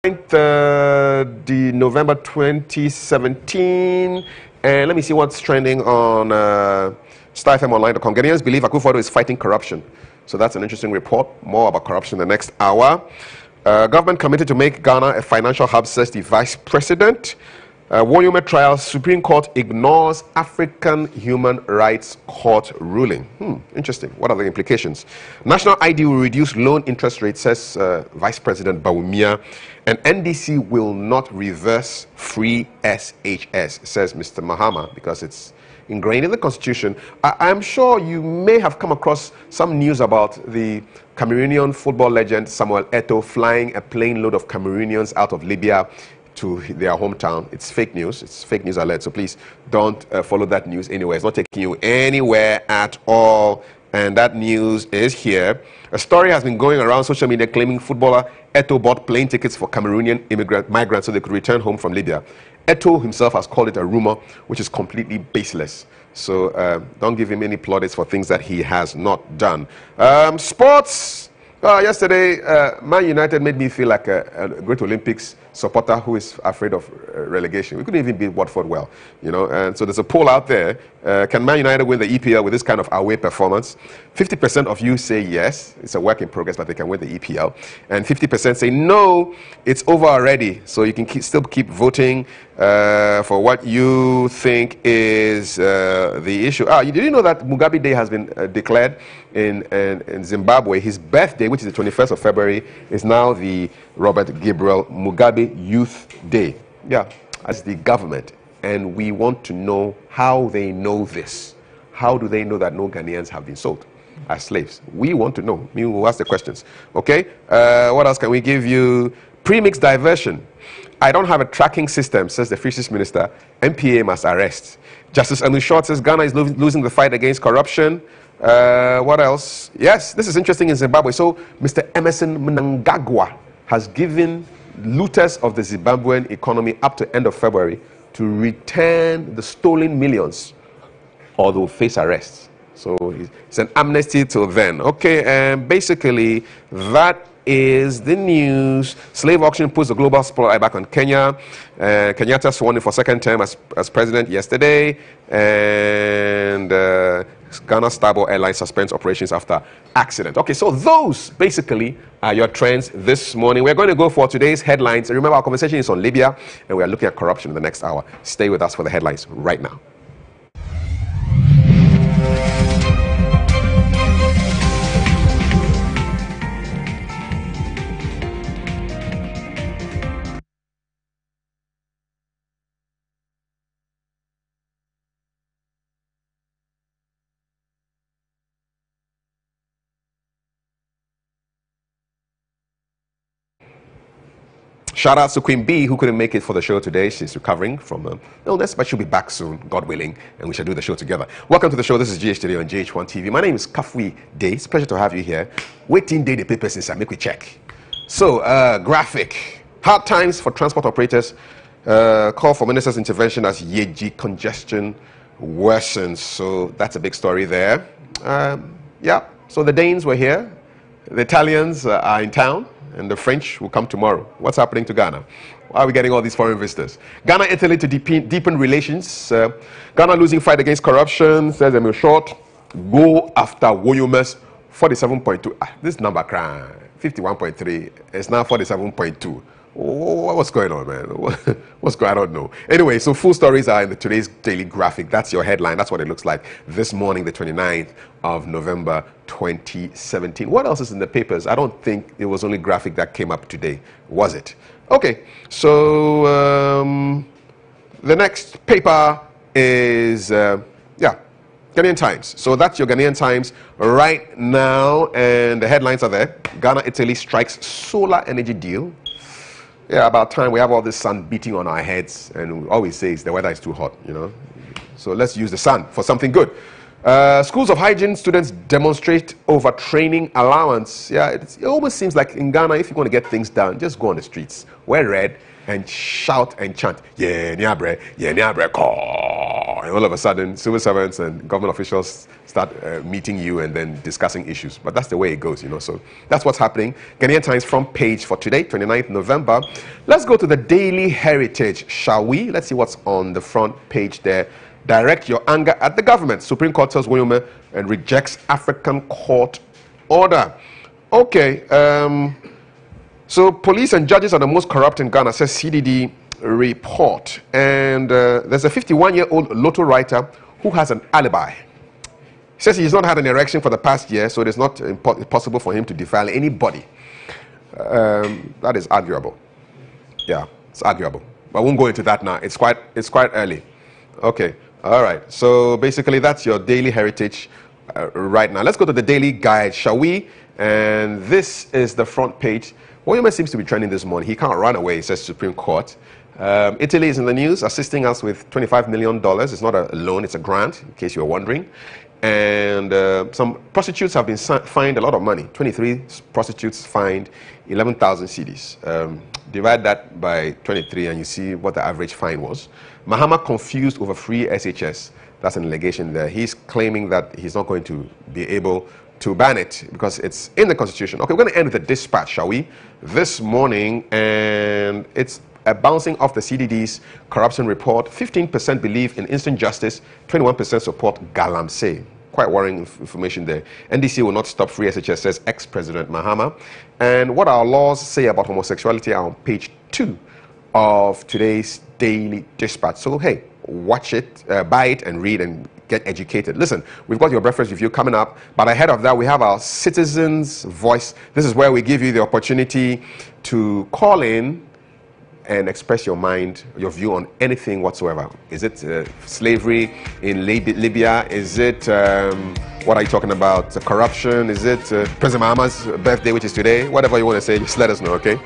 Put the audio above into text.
The November 2017, and let me see what's trending on StarFMOnline.com. Ghanaians believe Akufo-Addo is fighting corruption. So that's an interesting report. More about corruption in the next hour. Government committed to make Ghana a financial hub, says the Vice President. Wonyome trial, Supreme Court ignores African Human Rights Court ruling. Interesting. What are the implications? National ID will reduce loan interest rates, says Vice President Bawumia. And NDC will not reverse free SHS, says Mr. Mahama, because it's ingrained in the Constitution. I'm sure you may have come across some news about the Cameroonian football legend Samuel Eto'o flying a plane load of Cameroonians out of Libya to their hometown. It's fake news. It's fake news alert. So please don't follow that news anywhere. It's not taking you anywhere at all. And that news is here. A story has been going around social media claiming footballer Eto'o bought plane tickets for Cameroonian migrants so they could return home from Libya. Eto'o himself has called it a rumor, which is completely baseless. So don't give him any plaudits for things that he has not done. Sports. Yesterday, Man United made me feel like a great Olympics supporter who is afraid of relegation. We couldn't even beat Watford well, you know. And so there's a poll out there. Can Man United win the EPL with this kind of away performance? 50% of you say yes. It's a work in progress, but they can win the EPL. And 50% say no, it's over already. So you can still keep voting for what you think is the issue. Did you know that Mugabe Day has been declared in Zimbabwe? His birthday, which is the 21st of February, is now the Robert Gabriel Mugabe Youth Day. Yeah, as the government. And we want to know how they know this. How do they know that no Ghanaians have been sold as slaves? We want to know. We will ask the questions. Okay? What else can we give you? Premix diversion. I don't have a tracking system, says the Fisheries Minister. MPA must arrest. Justice Anu Short says Ghana is losing the fight against corruption. What else? Yes, this is interesting in Zimbabwe. So Mr. Emerson Mnangagwa has given looters of the Zimbabwean economy up to end of February to return the stolen millions or they'll face arrest. So it's an amnesty till then. Okay, and basically that is the news. Slave auction puts the global spotlight back on Kenya. Kenyatta sworn in for second term as president yesterday. And Ghana Starboard Airlines suspends operations after accident. Okay, so those basically are your trends this morning. We're going to go for today's headlines. Remember, our conversation is on Libya, and we are looking at corruption in the next hour. Stay with us for the headlines right now. Shout out to Queen B, who couldn't make it for the show today. She's recovering from illness, but she'll be back soon, God willing, and we shall do the show together. Welcome to the show. This is GHToday on GH1 TV. My name is Kafui Day. It's a pleasure to have you here. Waiting day the papers inside. Make we check. So, graphic. Hard times for transport operators. Call for minister's intervention as Yeji congestion worsens. So that's a big story there. Yeah. So the Danes were here. The Italians are in town. And the French will come tomorrow. What's happening to Ghana? Why are we getting all these foreign visitors? Ghana, Italy to deepen relations. Ghana losing fight against corruption, says Emil Short. Go after Woyome's 47.2. This number, 51.3. It's now 47.2. What's going on, man? What's going on? I don't know. Anyway, so full stories are in today's daily graphic. That's your headline. That's what it looks like this morning, the 29th of November, 2017. What else is in the papers? I don't think it was only graphic that came up today, was it? Okay, so the next paper is, Ghanaian Times. So that's your Ghanaian Times right now, and the headlines are there. Ghana, Italy strikes solar energy deal. Yeah, about time. We have all this sun beating on our heads, and we always say the weather is too hot, you know. So let's use the sun for something good. Schools of hygiene students demonstrate over training allowance. Yeah, it almost seems like in Ghana, if you want to get things done, just go on the streets, wear red, and shout and chant, yeah, nyabre, call. And all of a sudden, civil servants and government officials start meeting you and then discussing issues. But that's the way it goes, you know. So that's what's happening. Ghanaian Times front page for today, 29th November. Let's go to the Daily Heritage, shall we? Let's see what's on the front page there. Direct your anger at the government. Supreme Court tells William and rejects African court order. Okay. So police and judges are the most corrupt in Ghana, says CDD report. And there's a 51-year-old lotto writer who has an alibi. He says he's not had an erection for the past year, so it is not possible for him to defile anybody. That is arguable. Yeah, it's arguable. But I won't go into that now. It's quite early. Okay. All right. So basically, that's your Daily Heritage right now. Let's go to the Daily Guide, shall we? And this is the front page. William seems to be trending this morning. He can't run away, says Supreme Court. Italy is in the news, assisting us with $25 million. It's not a loan, it's a grant, in case you were wondering. And some prostitutes have been fined a lot of money. 23 prostitutes fined 11,000 cedis. Divide that by 23 and you see what the average fine was. Mahama confused over free SHS. That's an allegation there. He's claiming that he's not going to be able to ban it because it's in the Constitution. Okay, we're going to end with a dispatch, shall we? This morning, and it's bouncing off the CDD's corruption report. 15% believe in instant justice, 21% support Galamsey. Quite worrying information there. NDC will not stop free SHS, says ex-President Mahama. And what our laws say about homosexuality are on page 2 of today's Daily Dispatch. So, hey, watch it, buy it, and read and get educated. Listen, we've got your breakfast review coming up, but ahead of that, we have our Citizens' Voice. This is where we give you the opportunity to call in and express your mind, your view on anything whatsoever. Is it slavery in Libya? Is it, what are you talking about, corruption? Is it President Mahama's birthday, which is today? Whatever you want to say, just let us know, okay?